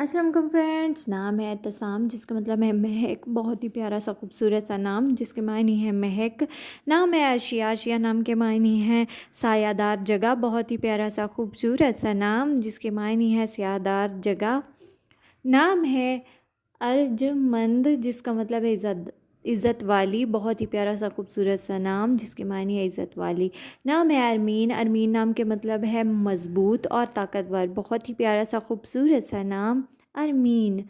अस्सलाम वालेकुम फ्रेंड्स। नाम है एहतसाम जिसका मतलब है महक। बहुत ही प्यारा सा खूबसूरत सा नाम जिसके मायने है महक। नाम है अर्शिया। अर्शिया नाम के मायने हैं सायादार जगह। बहुत ही प्यारा सा खूबसूरत सा नाम जिसके मायने है सायादार जगह। नाम है अर्जमंद जिसका मतलब है इज़्ज़त वाली। बहुत ही प्यारा सा खूबसूरत सा नाम जिसके मायने है इज़्ज़त वाली। नाम है अरमीन। अरमीन नाम के मतलब है मज़बूत और ताकतवर। बहुत ही प्यारा सा खूबसूरत सा नाम अरमीन।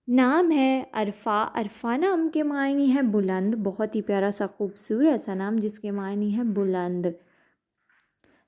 नाम है अरफ़ा। अरफ़ा नाम के मायने है बुलंद। बहुत ही प्यारा सा खूबसूरत सा नाम जिसके मायने है बुलंद।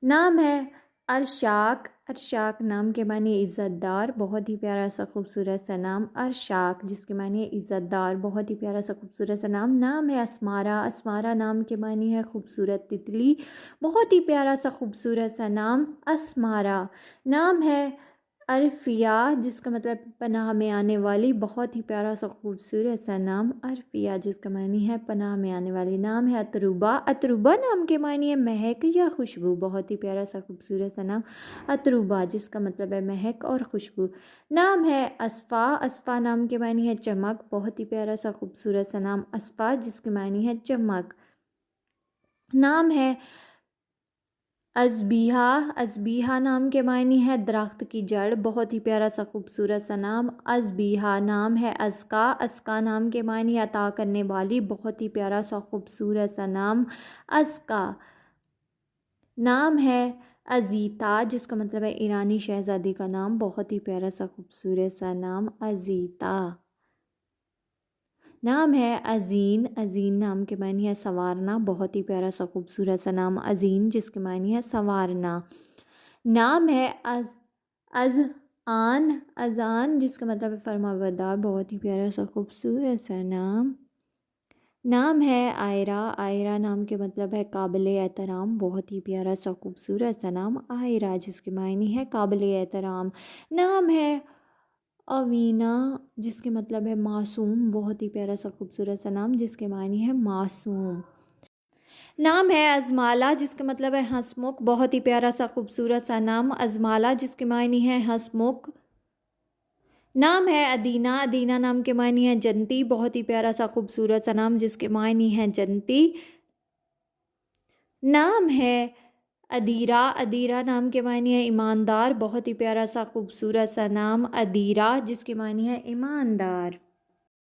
नाम है अरशाक। अरशाक नाम के माने इज़्ज़तदार। बहुत ही प्यारा सा खूबसूरत सा नाम अरशाक जिसके माने इज़्ज़तदार। बहुत ही प्यारा सा खूबसूरत सा नाम। नाम है अस्मारा। अस्मारा नाम के माने है खूबसूरत तितली। बहुत ही प्यारा सा खूबसूरत सा नाम अस्मारा। नाम है अरफिया जिसका मतलब पनाह में आने वाली। बहुत ही प्यारा सा खूबसूरत सा नाम अरफिया जिसका मानी है पनाह में आने वाली। नाम है अतरुबा। अतरुबा नाम के मानी है महक या खुशबू। बहुत ही प्यारा सा खूबसूरत सा नाम अतरुबा जिसका मतलब है महक और खुशबू। नाम है अस्फ़ा। अस्फ़ा नाम के मानी है चमक। बहुत ही प्यारा सा खूबसूरत सा नाम अस्फ़ा जिसके मानी है चमक। नाम है अज़बीहा। अज़बीहा नाम के मायने है दरख्त की जड़। बहुत ही प्यारा सा खूबसूरत सा नाम अज़बीहा। नाम है अस्का। अस्का नाम के मायने अता करने वाली। बहुत ही प्यारा सा खूबसूरत सा नाम अस्का। नाम है अजीता जिसका मतलब है ईरानी शहज़ादी का नाम। बहुत ही प्यारा सा खूबसूरत सा नाम अजीता। नाम है अज़ीन। अज़ीन नाम के मायने है संवारना। बहुत ही प्यारा सा खूबसूरत सा नाम अज़ीन जिसके मायने है संवारना। नाम है अज़आन। अज़ान जिसका मतलब है फरमाबरदार। बहुत ही प्यारा सा खूबसूरत सा नाम। नाम है आयरा। आयरा नाम के मतलब है काबिल एहतराम। बहुत ही प्यारा सा खूबसूरत सा नाम आयरा जिसके मायने है काबिल एहतराम। नाम है अवीना जिसके मतलब है मासूम। बहुत ही प्यारा सा खूबसूरत सा नाम जिसके मायने है मासूम। नाम है अज़माला जिसका मतलब है हंसमुख। बहुत ही प्यारा सा खूबसूरत सा नाम अज़माला जिसके मायने है हंसमुख। नाम है अदीना। अदीना नाम के मायने है जन्नती। बहुत ही प्यारा सा खूबसूरत सा नाम जिसके मायने है जन्नती। नाम है अदीरा। अदीरा नाम के मायने है ईमानदार। बहुत ही प्यारा सा खूबसूरत सा नाम अदीरा जिसके मायने है ईमानदार।